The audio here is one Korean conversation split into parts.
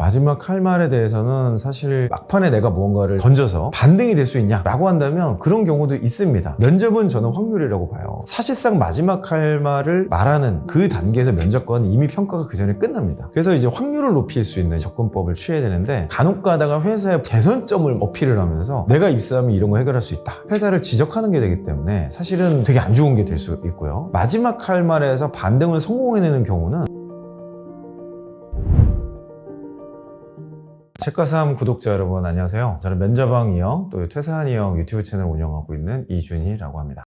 마지막 할 말에 대해서는 사실 막판에 내가 무언가를 던져서 반등이 될 수 있냐라고 한다면 그런 경우도 있습니다. 면접은 저는 확률이라고 봐요. 사실상 마지막 할 말을 말하는 그 단계에서 면접관은 이미 평가가 그 전에 끝납니다. 그래서 이제 확률을 높일 수 있는 접근법을 취해야 되는데, 간혹 가다가 회사의 개선점을 어필을 하면서 내가 입사하면 이런 거 해결할 수 있다, 회사를 지적하는 게 되기 때문에 사실은 되게 안 좋은 게 될 수 있고요. 마지막 할 말에서 반등을 성공해내는 경우는, 책가삼 구독자 여러분 안녕하세요. 저는 면접왕 이영, 또 퇴사한 이영 유튜브 채널 운영하고 있는 이준희라고 합니다.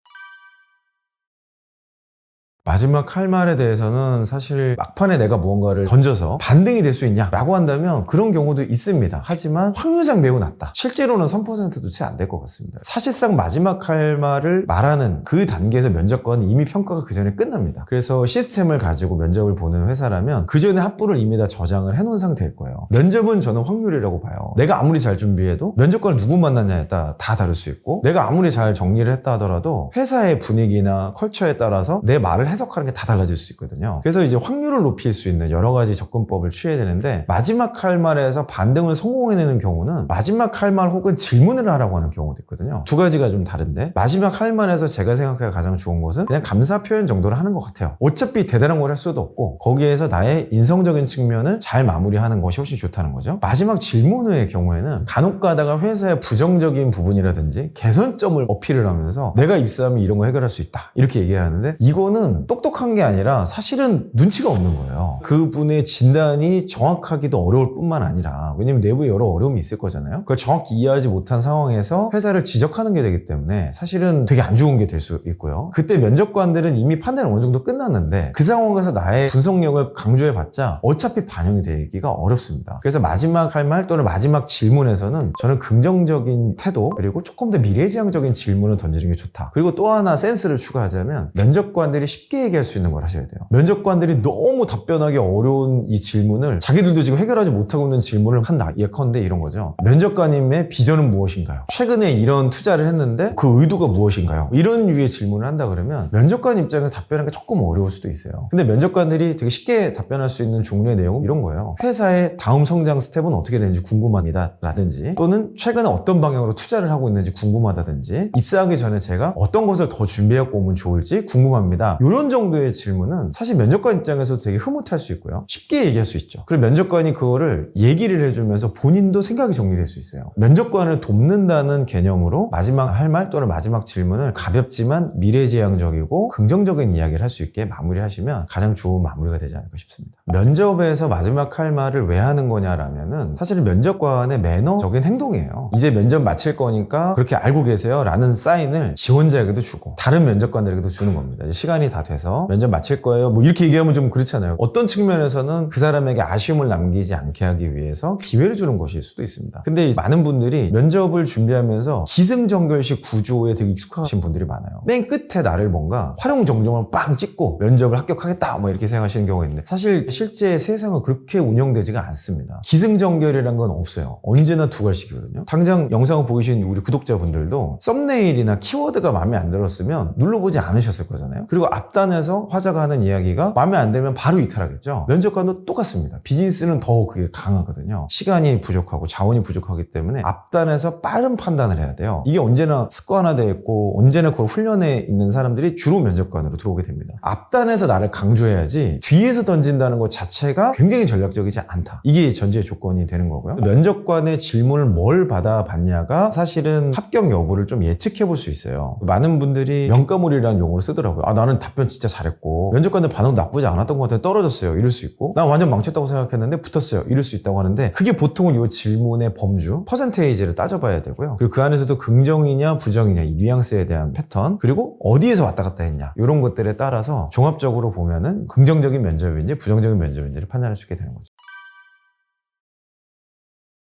마지막 할 말에 대해서는 사실 막판에 내가 무언가를 던져서 반등이 될 수 있냐라고 한다면 그런 경우도 있습니다. 하지만 확률상 매우 낮다. 실제로는 3%도 채 안 될 것 같습니다. 사실상 마지막 할 말을 말하는 그 단계에서 면접관은 이미 평가가 그 전에 끝납니다. 그래서 시스템을 가지고 면접을 보는 회사라면 그 전에 합부를 이미 다 저장을 해놓은 상태일 거예요. 면접은 저는 확률이라고 봐요. 내가 아무리 잘 준비해도 면접관을 누구 만났냐에 따라 다 다를 수 있고, 내가 아무리 잘 정리를 했다 하더라도 회사의 분위기나 컬처에 따라서 내 말을 해석하는 게 다 달라질 수 있거든요. 그래서 이제 확률을 높일 수 있는 여러 가지 접근법을 취해야 되는데, 마지막 할 말에서 반등을 성공해내는 경우는 마지막 할 말 혹은 질문을 하라고 하는 경우도 있거든요. 두 가지가 좀 다른데, 마지막 할 말에서 제가 생각해 가장 좋은 것은 그냥 감사 표현 정도를 하는 것 같아요. 어차피 대단한 걸 할 수도 없고 거기에서 나의 인성적인 측면을 잘 마무리하는 것이 훨씬 좋다는 거죠. 마지막 질문의 경우에는 간혹 가다가 회사의 부정적인 부분이라든지 개선점을 어필을 하면서 내가 입사하면 이런 거 해결할 수 있다, 이렇게 얘기하는데, 이거는 똑똑한 게 아니라 사실은 눈치가 없는 거예요. 그분의 진단이 정확하기도 어려울 뿐만 아니라, 왜냐면 내부에 여러 어려움이 있을 거잖아요. 그걸 정확히 이해하지 못한 상황에서 회사를 지적하는 게 되기 때문에 사실은 되게 안 좋은 게 될 수 있고요. 그때 면접관들은 이미 판단이 어느 정도 끝났는데 그 상황에서 나의 분석력을 강조해봤자 어차피 반영이 되기가 어렵습니다. 그래서 마지막 할 말 또는 마지막 질문에서는 저는 긍정적인 태도, 그리고 조금 더 미래지향적인 질문을 던지는 게 좋다. 그리고 또 하나 센스를 추가하자면, 면접관들이 쉽게 얘기할 수 있는 걸 하셔야 돼요. 면접관들이 너무 답변하기 어려운 이 질문을, 자기들도 지금 해결하지 못하고 있는 질문을 한다, 예컨대 이런 거죠. 면접관님의 비전은 무엇인가요? 최근에 이런 투자를 했는데 그 의도가 무엇인가요? 이런 유의 질문을 한다 그러면 면접관 입장에서 답변하기가 조금 어려울 수도 있어요. 근데 면접관들이 되게 쉽게 답변할 수 있는 종류의 내용은 이런 거예요. 회사의 다음 성장 스텝은 어떻게 되는지 궁금합니다 라든지, 또는 최근에 어떤 방향으로 투자를 하고 있는지 궁금하다든지, 입사하기 전에 제가 어떤 것을 더 준비해갖고 오면 좋을지 궁금합니다, 이런 정도의 질문은 사실 면접관 입장에서도 되게 흐뭇할 수 있고요. 쉽게 얘기할 수 있죠. 그리고 면접관이 그거를 얘기를 해주면서 본인도 생각이 정리될 수 있어요. 면접관을 돕는다는 개념으로 마지막 할 말 또는 마지막 질문을 가볍지만 미래지향적이고 긍정적인 이야기를 할 수 있게 마무리하시면 가장 좋은 마무리가 되지 않을까 싶습니다. 면접에서 마지막 할 말을 왜 하는 거냐라면은 사실은 면접관의 매너적인 행동이에요. 이제 면접 마칠 거니까 그렇게 알고 계세요 라는 사인을 지원자에게도 주고 다른 면접관들에게도 주는 겁니다. 이제 시간이 다 돼서 면접 마칠 거예요, 뭐 이렇게 얘기하면 좀 그렇잖아요. 어떤 측면에서는 그 사람에게 아쉬움을 남기지 않게 하기 위해서 기회를 주는 것일 수도 있습니다. 근데 많은 분들이 면접을 준비하면서 기승전결식 구조에 되게 익숙하신 분들이 많아요. 맨 끝에 나를 뭔가 활용정정을 빵 찍고 면접을 합격하겠다 뭐 이렇게 생각하시는 경우가 있는데, 사실 실제 세상은 그렇게 운영되지가 않습니다. 기승전결이란 건 없어요. 언제나 두 가지거든요. 당장 영상을 보이신 우리 구독자분들도 썸네일이나 키워드가 마음에 안 들었으면 눌러보지 않으셨을 거잖아요. 그리고 앞단에서 화자가 하는 이야기가 마음에 안 들면 바로 이탈하겠죠. 면접관도 똑같습니다. 비즈니스는 더 그게 강하거든요. 시간이 부족하고 자원이 부족하기 때문에 앞단에서 빠른 판단을 해야 돼요. 이게 언제나 습관화되어 있고 언제나 그걸 훈련해 있는 사람들이 주로 면접관으로 들어오게 됩니다. 앞단에서 나를 강조해야지 뒤에서 던진다는 것 자체가 굉장히 전략적이지 않다, 이게 전제 조건이 되는 거고요. 면접관의 질문을 뭘 받아봤냐가 사실은 합격 여부를 좀 예측해 볼 수 있어요. 많은 분들이 명가물이라는 용어를 쓰더라고요. 나는 답변 진짜 잘했고 면접관들 반응 나쁘지 않았던 것 같아요, 떨어졌어요, 이럴 수 있고, 난 완전 망쳤다고 생각했는데 붙었어요, 이럴 수 있다고 하는데, 그게 보통은 이 질문의 범주 퍼센테이지를 따져봐야 되고요. 그리고 그 안에서도 긍정이냐 부정이냐 이 뉘앙스에 대한 패턴, 그리고 어디에서 왔다 갔다 했냐, 이런 것들에 따라서 종합적으로 보면은 긍정적인 면접인지 부정적인 면접인지를 판단할 수 있게 되는 거죠.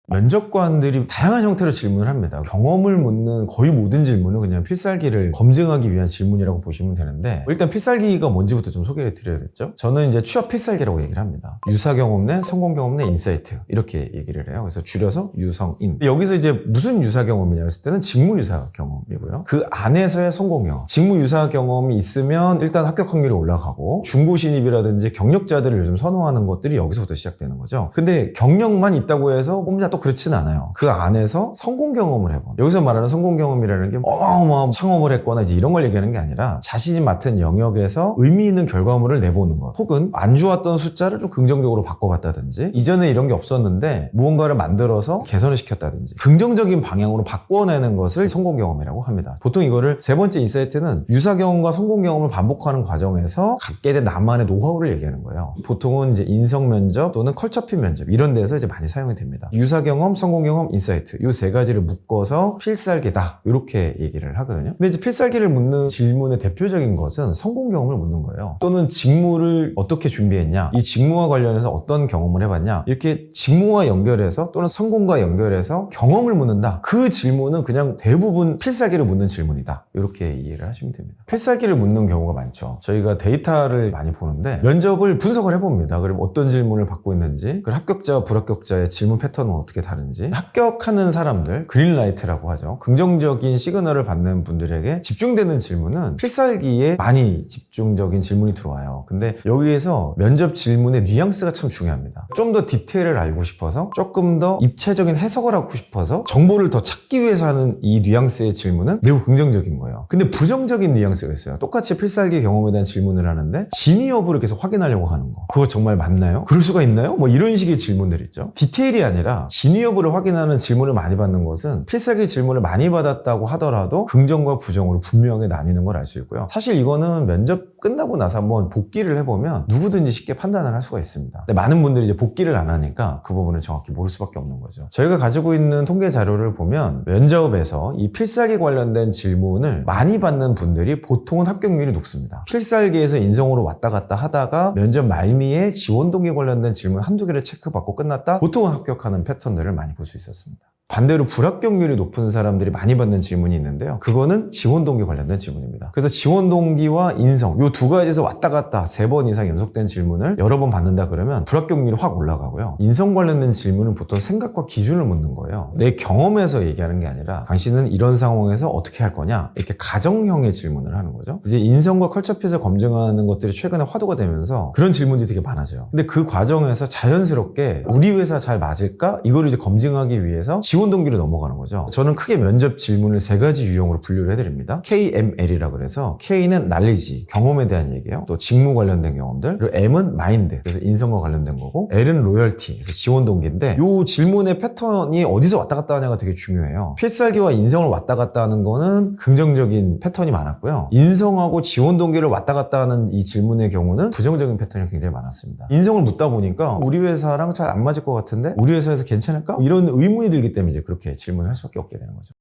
면접관들이 다양한 형태로 질문을 합니다. 경험을 묻는 거의 모든 질문은 그냥 필살기를 검증하기 위한 질문이라고 보시면 되는데, 일단 필살기가 뭔지부터 좀 소개해 드려야겠죠. 저는 이제 취업 필살기라고 얘기를 합니다. 유사 경험 내 성공 경험 내 인사이트, 이렇게 얘기를 해요. 그래서 줄여서 유성인. 여기서 이제 무슨 유사 경험이냐 했을 때는 직무 유사 경험, 경험이고요. 그 안에서의 성공 경험. 직무 유사 경험이 있으면 일단 합격 확률이 올라가고 중고 신입이라든지 경력자들을 요즘 선호하는 것들이 여기서부터 시작되는 거죠. 근데 경력만 있다고 해서 뽑냐 또 그렇지는 않아요. 그 안에서 성공 경험을 해본. 여기서 말하는 성공 경험이라는 게 어마어마한 창업을 했거나 이제 이런 걸 얘기하는 게 아니라 자신이 맡은 영역에서 의미 있는 결과물을 내보는 것. 혹은 안 좋았던 숫자를 좀 긍정적으로 바꿔봤다든지 이전에 이런 게 없었는데 무언가를 만들어서 개선을 시켰다든지 긍정적인 방향으로 바꿔내는 것을 성공 경험이라고 합니다. 보통 이거를 세 번째 인사이트는 유사 경험과 성공 경험을 반복하는 과정에서 갖게 된 나만의 노하우를 얘기하는 거예요. 보통은 이제 인성 면접 또는 컬처핏 면접 이런 데서 이제 많이 사용이 됩니다. 유사 경험, 성공 경험, 인사이트 이 세 가지를 묶어서 필살기다 이렇게 얘기를 하거든요. 근데 이제 필살기를 묻는 질문의 대표적인 것은 성공 경험을 묻는 거예요. 또는 직무를 어떻게 준비했냐, 이 직무와 관련해서 어떤 경험을 해봤냐, 이렇게 직무와 연결해서 또는 성공과 연결해서 경험을 묻는다. 그 질문은 그냥 대부분 필살기를 묻는 질문이다. 이렇게 이해를 하시면 됩니다. 필살기를 묻는 경우가 많죠. 저희가 데이터를 많이 보는데 면접을 분석을 해봅니다. 그럼 어떤 질문을 받고 있는지, 그리고 합격자와 불합격자의 질문 패턴은 어떻게 다른지, 합격하는 사람들, 그린라이트라고 하죠. 긍정적인 시그널을 받는 분들에게 집중되는 질문은 필살기에 많이 집중적인 질문이 들어와요. 근데 여기에서 면접 질문의 뉘앙스가 참 중요합니다. 좀 더 디테일을 알고 싶어서 조금 더 입체적인 해석을 하고 싶어서 정보를 더 찾기 위해서 하는 이 뉘앙스의 질문은 매우 긍정적인 거예요. 근데 부정적인 뉘앙스가 있어요. 똑같이 필살기 경험에 대한 질문을 하는데 진위 여부를 계속 확인하려고 하는 거. 그거 정말 맞나요? 그럴 수가 있나요? 뭐 이런 식의 질문들 있죠. 디테일이 아니라 진위 여부를 확인하는 질문을 많이 받는 것은 필살기 질문을 많이 받았다고 하더라도 긍정과 부정으로 분명하게 나뉘는 걸 알 수 있고요. 사실 이거는 면접 끝나고 나서 한번 복기를 해보면 누구든지 쉽게 판단을 할 수가 있습니다. 근데 많은 분들이 이제 복기를 안 하니까 그 부분을 정확히 모를 수밖에 없는 거죠. 저희가 가지고 있는 통계 자료를 보면 면접에서 이 필살기 관련된 질문을 많이 받는 분들이 보통은 합격률이 높습니다. 필살기에서 인성으로 왔다 갔다 하다가 면접 말미에 지원 동기 관련된 질문 한두 개를 체크받고 끝났다. 보통은 합격하는 패턴들을 많이 볼 수 있었습니다. 반대로 불합격률이 높은 사람들이 많이 받는 질문이 있는데요. 그거는 지원 동기 관련된 질문입니다. 그래서 지원 동기와 인성 이 두 가지에서 왔다 갔다 3번 이상 연속된 질문을 여러 번 받는다 그러면 불합격률이 확 올라가고요. 인성 관련된 질문은 보통 생각과 기준을 묻는 거예요. 내 경험에서 얘기하는 게 아니라 당신은 이런 상황에서 어떻게 할 거냐 이렇게 가정형의 질문을 하는 거죠. 이제 인성과 컬처핏을 검증하는 것들이 최근에 화두가 되면서 그런 질문들이 되게 많아져요. 근데 그 과정에서 자연스럽게 우리 회사 잘 맞을까? 이걸 이제 검증하기 위해서 지원 동기로 넘어가는 거죠. 저는 크게 면접 질문을 3가지 유형으로 분류를 해드립니다. KML이라고 그래서 K는 knowledge, 경험에 대한 얘기예요. 또 직무 관련된 경험들. 그리고 M은 마인드, 그래서 인성과 관련된 거고 L은 로열티, 그래서 지원 동기인데 이 질문의 패턴이 어디서 왔다 갔다 하냐가 되게 중요해요. 필살기와 인성을 왔다 갔다 하는 거는 긍정적인 패턴이 많았고요. 인성하고 지원 동기를 왔다 갔다 하는 이 질문의 경우는 부정적인 패턴이 굉장히 많았습니다. 인성을 묻다 보니까 우리 회사랑 잘 안 맞을 것 같은데 우리 회사에서 괜찮을까? 이런 의문이 들기 때문에 이제 그렇게 질문을 할 수밖에 없게 되는 거죠.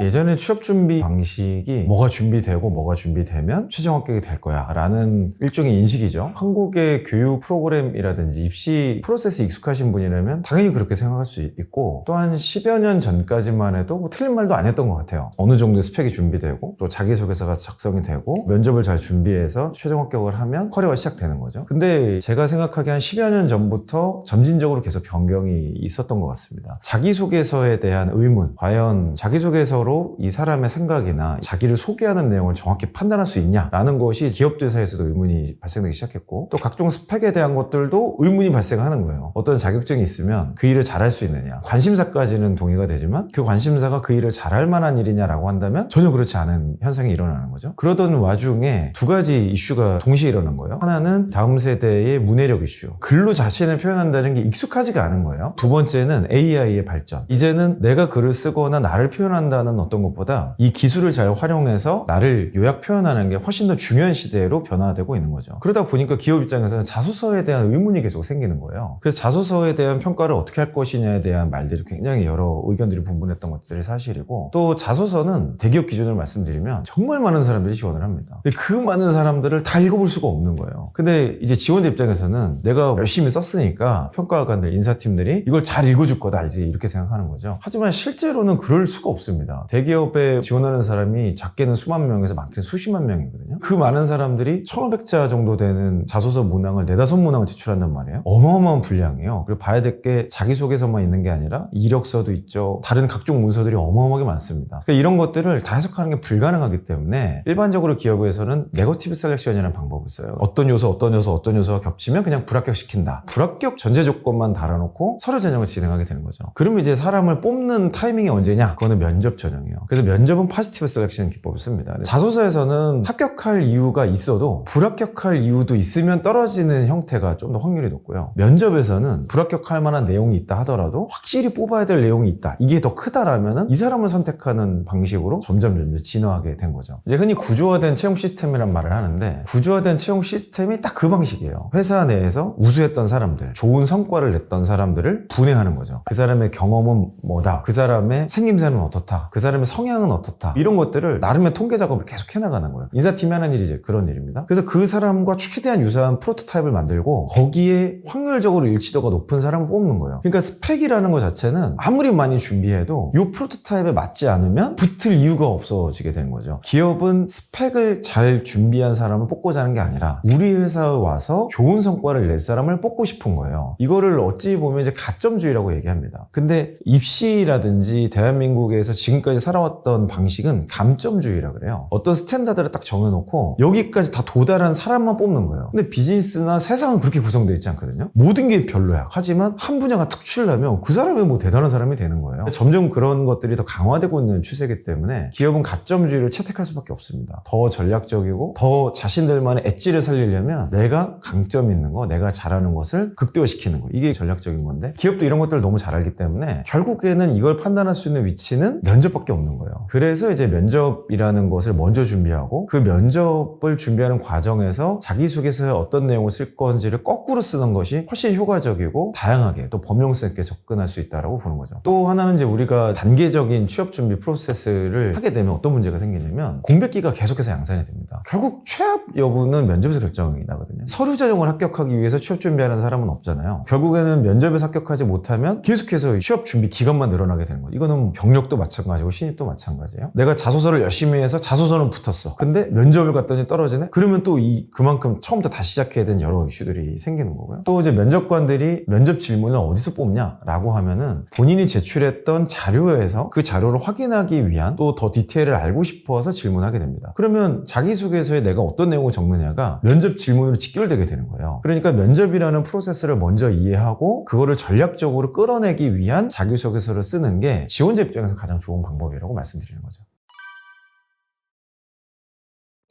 예전에 취업 준비 방식이 뭐가 준비되고 뭐가 준비되면 최종 합격이 될 거야 라는 일종의 인식이죠. 한국의 교육 프로그램이라든지 입시 프로세스 익숙하신 분이라면 당연히 그렇게 생각할 수 있고 또한 10여 년 전까지만 해도 뭐 틀린 말도 안 했던 것 같아요. 어느 정도의 스펙이 준비되고 또 자기소개서가 작성이 되고 면접을 잘 준비해서 최종 합격을 하면 커리어가 시작되는 거죠. 근데 제가 생각하기에 한 10여 년 전부터 점진적으로 계속 변경이 있었던 것 같습니다. 자기소개서에 대한 의문, 과연 자기소개서로 이 사람의 생각이나 자기를 소개하는 내용을 정확히 판단할 수 있냐라는 것이 기업들 사이에서도 의문이 발생되기 시작했고 또 각종 스펙에 대한 것들도 의문이 발생하는 거예요. 어떤 자격증이 있으면 그 일을 잘할 수 있느냐, 관심사까지는 동의가 되지만 그 관심사가 그 일을 잘할 만한 일이냐라고 한다면 전혀 그렇지 않은 현상이 일어나는 거죠. 그러던 와중에 2가지 이슈가 동시에 일어난 거예요. 하나는 다음 세대의 문해력 이슈, 글로 자신을 표현한다는 게 익숙하지가 않은 거예요. 2번째는 AI의 발전. 이제는 내가 글을 쓰거나 나를 표현한다는 어떤 것보다 이 기술을 잘 활용해서 나를 요약 표현하는 게 훨씬 더 중요한 시대로 변화되고 있는 거죠. 그러다 보니까 기업 입장에서는 자소서에 대한 의문이 계속 생기는 거예요. 그래서 자소서에 대한 평가를 어떻게 할 것이냐에 대한 말들이 굉장히 여러 의견들이 분분했던 것들이 사실이고 또 자소서는 대기업 기준으로 말씀드리면 정말 많은 사람들이 지원을 합니다. 근데 그 많은 사람들을 다 읽어볼 수가 없는 거예요. 근데 이제 지원자 입장에서는 내가 열심히 썼으니까 평가관들, 인사팀들이 이걸 잘 읽어줄 거다 이제 이렇게 생각하는 거죠. 하지만 실제로는 그럴 수가 없습니다. 있습니다. 대기업에 지원하는 사람이 작게는 수만 명에서 많게는 수십만 명이거든요. 그 많은 사람들이 1500자 정도 되는 자소서 문항을 4-5문항을 제출한단 말이에요. 어마어마한 분량이에요. 그리고 봐야 될 게 자기소개서만 있는 게 아니라 이력서도 있죠. 다른 각종 문서들이 어마어마하게 많습니다. 그러니까 이런 것들을 다 해석하는 게 불가능하기 때문에 일반적으로 기업에서는 네거티브 셀렉션이라는 방법을 써요. 어떤 요소가 겹치면 그냥 불합격시킨다. 불합격 전제 조건만 달아놓고 서류 전형을 진행하게 되는 거죠. 그러면 이제 사람을 뽑는 타이밍이 언제냐? 그거는 면접 전형이에요. 그래서 면접은 포지티브 셀렉션 기법을 씁니다. 자소서에서는 합격할 이유가 있어도 불합격할 이유도 있으면 떨어지는 형태가 좀 더 확률이 높고요. 면접에서는 불합격할 만한 내용이 있다 하더라도 확실히 뽑아야 될 내용이 있다. 이게 더 크다라면은 이 사람을 선택하는 방식으로 점점 진화하게 된 거죠. 이제 흔히 구조화된 채용 시스템이란 말을 하는데 구조화된 채용 시스템이 딱 그 방식이에요. 회사 내에서 우수했던 사람들, 좋은 성과를 냈던 사람들을 분해하는 거죠. 그 사람의 경험은 뭐다. 그 사람의 생김새는 어떻다. 그 사람의 성향은 어떻다. 이런 것들을 나름의 통계 작업을 계속 해나가는 거예요. 인사팀이 하는 일이 이제 그런 일입니다. 그래서 그 사람과 최대한 유사한 프로토타입을 만들고 거기에 확률적으로 일치도가 높은 사람을 뽑는 거예요. 그러니까 스펙이라는 것 자체는 아무리 많이 준비해도 이 프로토타입에 맞지 않으면 붙을 이유가 없어지게 되는 거죠. 기업은 스펙을 잘 준비한 사람을 뽑고자 하는 게 아니라 우리 회사에 와서 좋은 성과를 낼 사람을 뽑고 싶은 거예요. 이거를 어찌 보면 이제 가점주의라고 얘기합니다. 근데 입시라든지 대한민국에서 지금까지 살아왔던 방식은 감점주의라 그래요. 어떤 스탠다드를 딱 정해놓고 여기까지 다 도달한 사람만 뽑는 거예요. 근데 비즈니스나 세상은 그렇게 구성되어 있지 않거든요. 모든 게 별로야. 하지만 한 분야가 특출나면 그 사람이 뭐 대단한 사람이 되는 거예요. 점점 그런 것들이 더 강화되고 있는 추세이기 때문에 기업은 가점주의를 채택할 수밖에 없습니다. 더 전략적이고 더 자신들만의 엣지를 살리려면 내가 강점 있는 거, 내가 잘하는 것을 극대화시키는 거. 이게 전략적인 건데 기업도 이런 것들을 너무 잘 알기 때문에 결국에는 이걸 판단할 수 있는 위치는 면접밖에 없는 거예요. 그래서 이제 면접이라는 것을 먼저 준비하고 그 면접을 준비하는 과정에서 자기소개서에 어떤 내용을 쓸 건지를 거꾸로 쓰는 것이 훨씬 효과적이고 다양하게 또 범용성 있게 접근할 수 있다고 보는 거죠. 또 하나는 이제 우리가 단계적인 취업 준비 프로세스를 하게 되면 어떤 문제가 생기냐면 공백기가 계속해서 양산이 됩니다. 결국 취업 여부는 면접에서 결정이 나거든요. 서류 전형을 합격하기 위해서 취업 준비하는 사람은 없잖아요. 결국에는 면접에서 합격하지 못하면 계속해서 취업 준비 기간만 늘어나게 되는 거예요. 이거는 경력도 마찬가지고 신입도 마찬가지예요. 내가 자소서를 열심히 해서 자소서는 붙었어. 근데 면접을 갔더니 떨어지네? 그러면 또 그만큼 처음부터 다시 시작해야 되는 여러 이슈들이 생기는 거고요. 또 이제 면접관들이 면접 질문을 어디서 뽑냐라고 하면은 본인이 제출했던 자료에서 그 자료를 확인하기 위한 또 더 디테일을 알고 싶어서 질문하게 됩니다. 그러면 자기소개서에 내가 어떤 내용을 적느냐가 면접 질문으로 직결되게 되는 거예요. 그러니까 면접이라는 프로세스를 먼저 이해하고 그거를 전략적으로 끌어내기 위한 자기소개서를 쓰는 게 지원자 입장에서 가장 좋은 방법이라고 말씀드리는 거죠.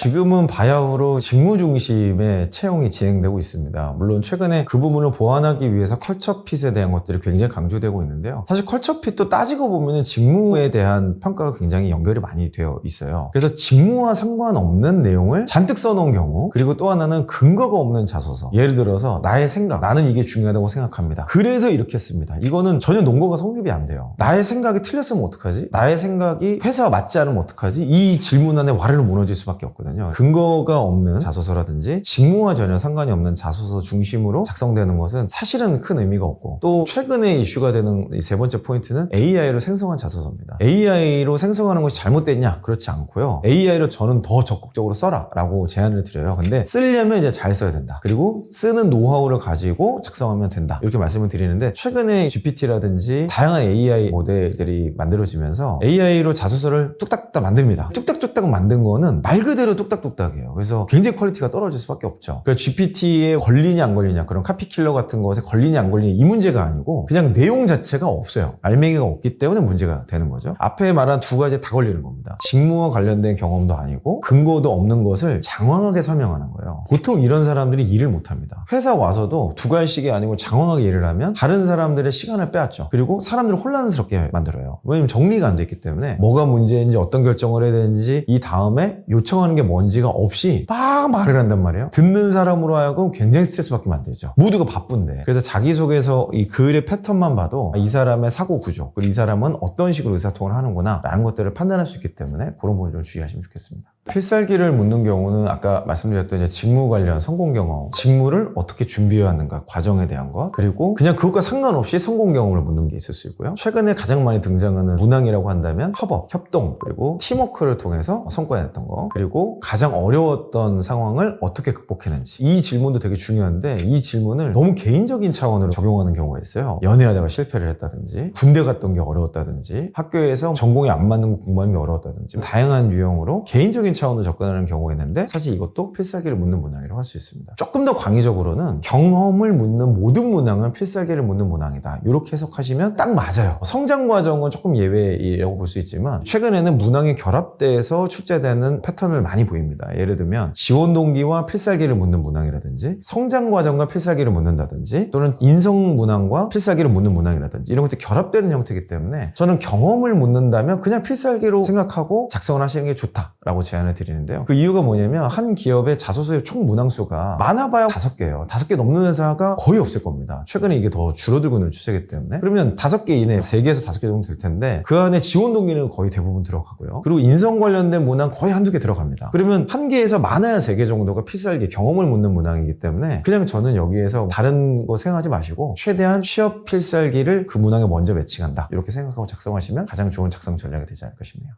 지금은 바야흐로 직무 중심의 채용이 진행되고 있습니다. 물론 최근에 그 부분을 보완하기 위해서 컬처핏에 대한 것들이 굉장히 강조되고 있는데요. 사실 컬처핏도 따지고 보면 직무에 대한 평가가 굉장히 연결이 많이 되어 있어요. 그래서 직무와 상관없는 내용을 잔뜩 써놓은 경우, 그리고 또 하나는 근거가 없는 자소서. 예를 들어서 나의 생각, 나는 이게 중요하다고 생각합니다. 그래서 이렇게 씁니다. 이거는 전혀 논거가 성립이 안 돼요. 나의 생각이 틀렸으면 어떡하지? 나의 생각이 회사와 맞지 않으면 어떡하지? 이 질문 안에 와르르 무너질 수밖에 없거든요. 근거가 없는 자소서라든지 직무와 전혀 상관이 없는 자소서 중심으로 작성되는 것은 사실은 큰 의미가 없고, 또 최근에 이슈가 되는 이 세 번째 포인트는 AI로 생성한 자소서입니다. AI로 생성하는 것이 잘못됐냐? 그렇지 않고요. AI로 저는 더 적극적으로 써라 라고 제안을 드려요. 근데 쓰려면 이제 잘 써야 된다. 그리고 쓰는 노하우를 가지고 작성하면 된다. 이렇게 말씀을 드리는데, 최근에 GPT라든지 다양한 AI 모델들이 만들어지면서 AI로 자소서를 뚝딱뚝딱 만듭니다. 뚝딱뚝딱 만든 거는 말 그대로 뚝딱뚝딱이에요. 그래서 굉장히 퀄리티가 떨어질 수밖에 없죠. 그러니까 GPT에 걸리냐 안 걸리냐, 그런 카피킬러 같은 것에 걸리냐 안 걸리냐 이 문제가 아니고 그냥 내용 자체가 없어요. 알맹이가 없기 때문에 문제가 되는 거죠. 앞에 말한 두 가지 다 걸리는 겁니다. 직무와 관련된 경험도 아니고 근거도 없는 것을 장황하게 설명하는 거예요. 보통 이런 사람들이 일을 못합니다. 회사 와서도 두갈식이 아니고 장황하게 일을 하면 다른 사람들의 시간을 빼앗죠. 그리고 사람들을 혼란스럽게 만들어요. 왜냐면 정리가 안 돼 있기 때문에 뭐가 문제인지 어떤 결정을 해야 되는지 이 다음에 요청하는 게 뭔지가 없이 막 말을 한단 말이에요. 듣는 사람으로 하여금 굉장히 스트레스 받게 만들죠. 모두가 바쁜데. 그래서 자기소개서 이 글의 패턴만 봐도 이 사람의 사고 구조, 그리고 이 사람은 어떤 식으로 의사소통을 하는구나 라는 것들을 판단할 수 있기 때문에 그런 부분 좀 주의하시면 좋겠습니다. 필살기를 묻는 경우는 아까 말씀드렸던 이제 직무 관련 성공 경험, 직무를 어떻게 준비해야 하는가, 과정에 대한 것, 그리고 그냥 그것과 상관없이 성공 경험을 묻는 게 있을 수 있고요. 최근에 가장 많이 등장하는 문항이라고 한다면 협업, 협동, 그리고 팀워크를 통해서 성과냈던 거, 그리고 가장 어려웠던 상황을 어떻게 극복했는지. 이 질문도 되게 중요한데 이 질문을 너무 개인적인 차원으로 적용하는 경우가 있어요. 연애하다가 실패를 했다든지, 군대 갔던 게 어려웠다든지, 학교에서 전공이 안 맞는 거 공부하는 게 어려웠다든지, 다양한 유형으로 개인적인 차원으로 접근하는 경우가 있는데 사실 이것도 필살기를 묻는 문항이라고 할 수 있습니다. 조금 더 광의적으로는 경험을 묻는 모든 문항은 필살기를 묻는 문항이다. 이렇게 해석하시면 딱 맞아요. 성장 과정은 조금 예외라고 볼 수 있지만 최근에는 문항이 결합돼서 출제되는 패턴을 많이 보입니다. 예를 들면 지원 동기와 필살기를 묻는 문항이라든지, 성장 과정과 필살기를 묻는다든지, 또는 인성 문항과 필살기를 묻는 문항이라든지, 이런 것들이 결합되는 형태이기 때문에 저는 경험을 묻는다면 그냥 필살기로 생각하고 작성을 하시는 게 좋다라고 제안을 드리는데요. 그 이유가 뭐냐면 한 기업의 자소서의 총 문항수가 많아봐야 5개예요. 5개 넘는 회사가 거의 없을 겁니다. 최근에 이게 더 줄어들고 있는 추세이기 때문에. 그러면 5개 이내, 3개에서 5개 정도 될 텐데 그 안에 지원 동기는 거의 대부분 들어가고요. 그리고 인성 관련된 문항 거의 한두 개 들어갑니다. 그러면 1개에서 많아야 3개 정도가 필살기, 경험을 묻는 문항이기 때문에 그냥 저는 여기에서 다른 거 생각하지 마시고 최대한 취업 필살기를 그 문항에 먼저 매칭한다, 이렇게 생각하고 작성하시면 가장 좋은 작성 전략이 되지 않을까 싶네요.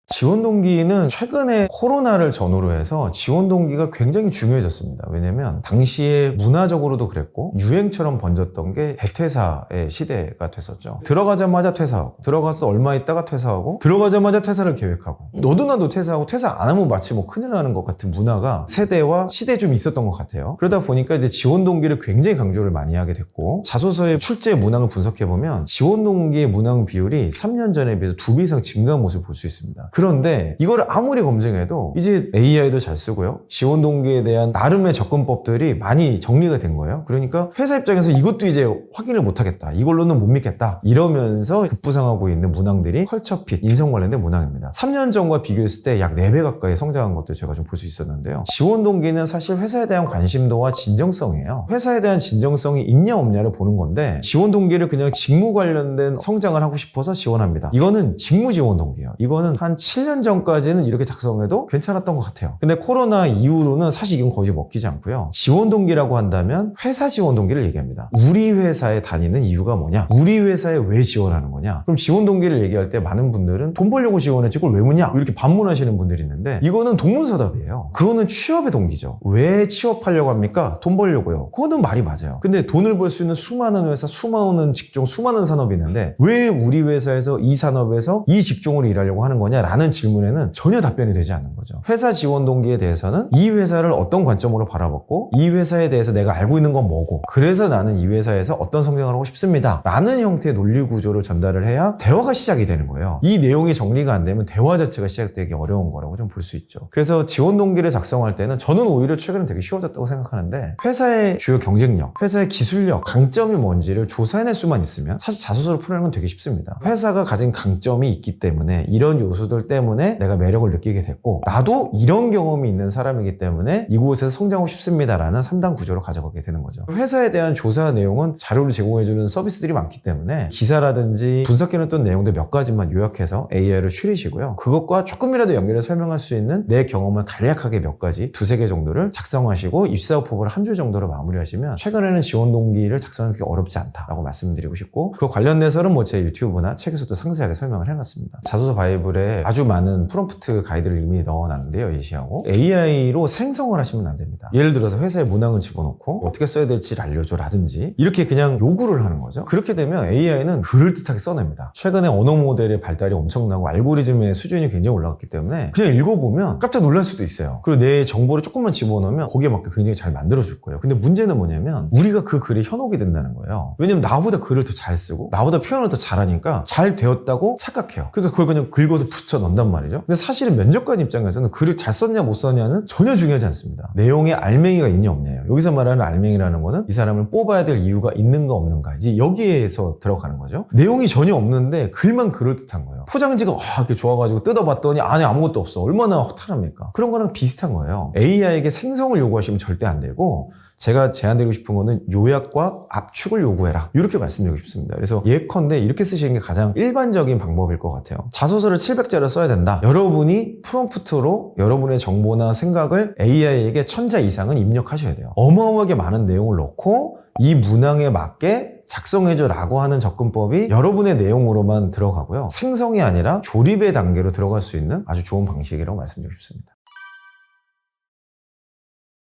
지원 동기는 최근에 코로나를 전후로 해서 지원 동기가 굉장히 중요해졌습니다. 왜냐면 당시에 문화적으로도 그랬고 유행처럼 번졌던 게 대퇴사의 시대가 됐었죠. 들어가자마자 퇴사하고, 들어가서 얼마 있다가 퇴사하고, 들어가자마자 퇴사를 계획하고, 너도 나도 퇴사하고, 퇴사 안 하면 마치 뭐 큰일 나는 것 같은 문화가 세대와 시대에 좀 있었던 것 같아요. 그러다 보니까 이제 지원 동기를 굉장히 강조를 많이 하게 됐고, 자소서의 출제 문항을 분석해보면 지원 동기의 문항 비율이 3년 전에 비해서 2배 이상 증가한 모습을 볼 수 있습니다. 그런데 이거를 아무리 검증해도 이제 AI도 잘 쓰고요, 지원 동기에 대한 나름의 접근법들이 많이 정리가 된 거예요. 그러니까 회사 입장에서 이것도 이제 확인을 못하겠다, 이걸로는 못 믿겠다, 이러면서 급부상하고 있는 문항들이 컬처핏, 인성 관련된 문항입니다. 3년 전과 비교했을 때 약 4배 가까이 성장한 것도 제가 좀 볼 수 있었는데요. 지원 동기는 사실 회사에 대한 관심도와 진정성이에요. 회사에 대한 진정성이 있냐 없냐를 보는 건데, 지원 동기를 그냥 직무 관련된 성장을 하고 싶어서 지원합니다, 이거는 직무 지원 동기예요. 이거는 한 7년 전까지는 이렇게 작성해도 괜찮았던 것 같아요. 근데 코로나 이후로는 사실 이건 거의 먹히지 않고요. 지원 동기라고 한다면 회사 지원 동기를 얘기합니다. 우리 회사에 다니는 이유가 뭐냐? 우리 회사에 왜 지원하는 거냐? 그럼 지원 동기를 얘기할 때 많은 분들은 돈 벌려고 지원했지 그걸 왜 묻냐? 이렇게 반문하시는 분들이 있는데, 이거는 동문서답이에요. 그거는 취업의 동기죠. 왜 취업하려고 합니까? 돈 벌려고요. 그거는 말이 맞아요. 근데 돈을 벌 수 있는 수많은 회사, 수많은 직종, 수많은 산업이 있는데 왜 우리 회사에서 이 산업에서 이 직종으로 일하려고 하는 거냐라는 질문에는 전혀 답변이 되지 않는 거죠. 회사 지원 동기에 대해서는 이 회사를 어떤 관점으로 바라봤고, 이 회사에 대해서 내가 알고 있는 건 뭐고, 그래서 나는 이 회사에서 어떤 성장을 하고 싶습니다 라는 형태의 논리 구조를 전달을 해야 대화가 시작이 되는 거예요. 이 내용이 정리가 안 되면 대화 자체가 시작되기 어려운 거라고 좀 볼 수 있죠. 그래서 지원 동기를 작성할 때는 저는 오히려 최근에 되게 쉬워졌다고 생각하는데, 회사의 주요 경쟁력, 회사의 기술력, 강점이 뭔지를 조사해낼 수만 있으면 사실 자소서를 풀어내는 건 되게 쉽습니다. 회사가 가진 강점이 있기 때문에, 이런 요소들 때문에 내가 매력을 느끼게 됐고, 나도 이런 경험이 있는 사람이기 때문에 이곳에서 성장하고 싶습니다라는 3단 구조로 가져가게 되는 거죠. 회사에 대한 조사 내용은 자료를 제공해주는 서비스들이 많기 때문에 기사라든지 분석해놨던 내용들 몇 가지만 요약해서 AI를 추리시고요, 그것과 조금이라도 연결해서 설명할 수 있는 내 경험을 간략하게 몇 가지, 2-3개 정도를 작성하시고 입사 후보를 한 줄 정도로 마무리하시면 최근에는 지원 동기를 작성하기 어렵지 않다라고 말씀드리고 싶고, 그 관련돼서는 뭐 제 유튜브나 책에서도 상세하게 설명을 해놨습니다. 자소서 바이블에 아주 많은 프롬프트 가이드를 이미 넣어놨는데요, 예시하고. AI로 생성을 하시면 안 됩니다. 예를 들어서 회사에 문항을 집어넣고 어떻게 써야 될지를 알려줘 라든지 이렇게 그냥 요구를 하는 거죠. 그렇게 되면 AI는 그럴듯하게 써냅니다. 최근에 언어 모델의 발달이 엄청나고 알고리즘의 수준이 굉장히 올라갔기 때문에 그냥 읽어보면 깜짝 놀랄 수도 있어요. 그리고 내 정보를 조금만 집어넣으면 거기에 맞게 굉장히 잘 만들어줄 거예요. 근데 문제는 뭐냐면 우리가 그 글에 현혹이 된다는 거예요. 왜냐면 나보다 글을 더 잘 쓰고 나보다 표현을 더 잘하니까 잘 되었다고 착각해요. 그러니까 그걸 그냥 긁어서 붙여 넣는단 말이죠. 근데 사실은 면접관 입장에서는 글을 잘 썼냐 못 썼냐는 전혀 중요하지 않습니다. 내용에 알맹이가 있냐 없냐예요. 여기서 말하는 알맹이라는 거는 이 사람을 뽑아야 될 이유가 있는가 없는가, 이제 여기에서 들어가는 거죠. 내용이 전혀 없는데 글만 그럴듯한 거예요. 포장지가 이렇게 좋아가지고 뜯어봤더니 안에 아무것도 없어. 얼마나 허탈합니까? 그런 거랑 비슷한 거예요. AI에게 생성을 요구하시면 절대 안 되고, 제가 제안드리고 싶은 거는 요약과 압축을 요구해라. 이렇게 말씀드리고 싶습니다. 그래서 예컨대 이렇게 쓰시는 게 가장 일반적인 방법일 것 같아요. 자소서를 700자를 써야 된다. 여러분이 프롬프트로 여러분의 정보나 생각을 AI에게 1000자 이상은 입력하셔야 돼요. 어마어마하게 많은 내용을 넣고 이 문항에 맞게 작성해줘 라고 하는 접근법이 여러분의 내용으로만 들어가고요. 생성이 아니라 조립의 단계로 들어갈 수 있는 아주 좋은 방식이라고 말씀드리고 싶습니다.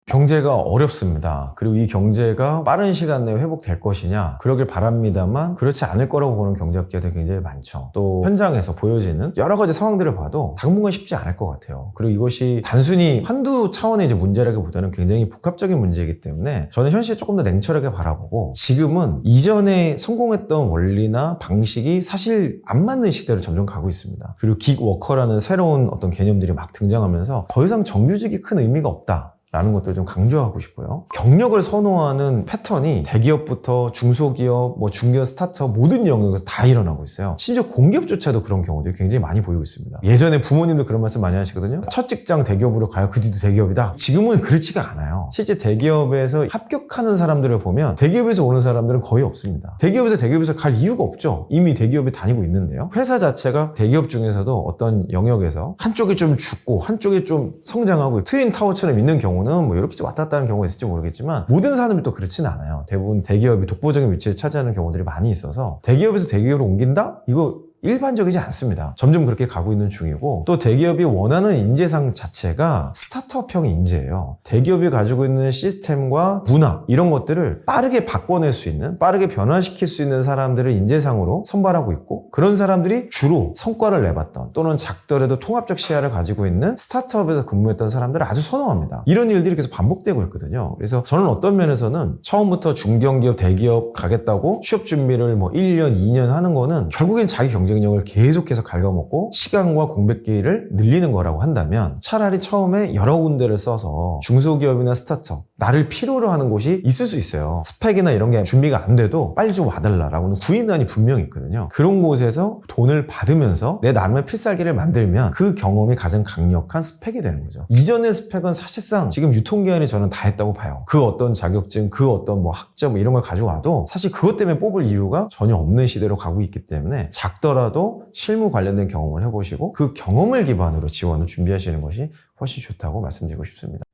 경제가 어렵습니다. 그리고 이 경제가 빠른 시간 내에 회복될 것이냐 그러길 바랍니다만 그렇지 않을 거라고 보는 경제학자들이 굉장히 많죠. 또 현장에서 보여지는 여러 가지 상황들을 봐도 당분간 쉽지 않을 것 같아요. 그리고 이것이 단순히 한두 차원의 이제 문제라기보다는 굉장히 복합적인 문제이기 때문에 저는 현실에 조금 더 냉철하게 바라보고 지금은 이전에 성공했던 원리나 방식이 사실 안 맞는 시대로 점점 가고 있습니다. 그리고 긱워커라는 새로운 어떤 개념들이 막 등장하면서 더 이상 정규직이 큰 의미가 없다 라는 것들을 좀 강조하고 싶고요. 경력을 선호하는 패턴이 대기업부터 중소기업, 중기업, 스타트업 모든 영역에서 다 일어나고 있어요. 심지어 공기업조차도 그런 경우들이 굉장히 많이 보이고 있습니다. 예전에 부모님도 그런 말씀 많이 하시거든요. 첫 직장 대기업으로 가요. 그 뒤도 대기업이다. 지금은 그렇지가 않아요. 실제 대기업에서 합격하는 사람들을 보면 대기업에서 오는 사람들은 거의 없습니다. 대기업에서 갈 이유가 없죠. 이미 대기업에 다니고 있는데요. 회사 자체가 대기업 중에서도 어떤 영역에서 한쪽이 좀 죽고 한쪽이 좀 성장하고 트윈타워처럼 있는 경우는 이렇게 좀 왔다 갔다 하는 경우가 있을지 모르겠지만 모든 산업이 또 그렇지는 않아요. 대부분 대기업이 독보적인 위치를 차지하는 경우들이 많이 있어서 대기업에서 대기업으로 옮긴다? 이거 일반적이지 않습니다. 점점 그렇게 가고 있는 중이고 또 대기업이 원하는 인재상 자체가 스타트업형 인재예요. 대기업이 가지고 있는 시스템과 문화 이런 것들을 빠르게 바꿔낼 수 있는 빠르게 변화시킬 수 있는 사람들을 인재상으로 선발하고 있고 그런 사람들이 주로 성과를 내봤던 또는 작더라도 통합적 시야를 가지고 있는 스타트업에서 근무했던 사람들을 아주 선호합니다. 이런 일들이 계속 반복되고 있거든요. 그래서 저는 어떤 면에서는 처음부터 중견기업, 대기업 가겠다고 취업 준비를 1년, 2년 하는 거는 결국엔 자기 경쟁력을 계속해서 갉아먹고 시간과 공백기를 늘리는 거라고 한다면 차라리 처음에 여러 군데를 써서 중소기업이나 스타트업 나를 필요로 하는 곳이 있을 수 있어요. 스펙이나 이런 게 준비가 안 돼도 빨리 좀 와달라라고는 구인난이 분명히 있거든요. 그런 곳에서 돈을 받으면서 내 나름의 필살기를 만들면 그 경험이 가장 강력한 스펙이 되는 거죠. 이전의 스펙은 사실상 지금 유통기한이 저는 다 했다고 봐요. 그 어떤 자격증, 그 어떤 학점 이런 걸 가져와도 사실 그것 때문에 뽑을 이유가 전혀 없는 시대로 가고 있기 때문에 작더라도 실무 관련된 경험을 해보시고 그 경험을 기반으로 지원을 준비하시는 것이 훨씬 좋다고 말씀드리고 싶습니다.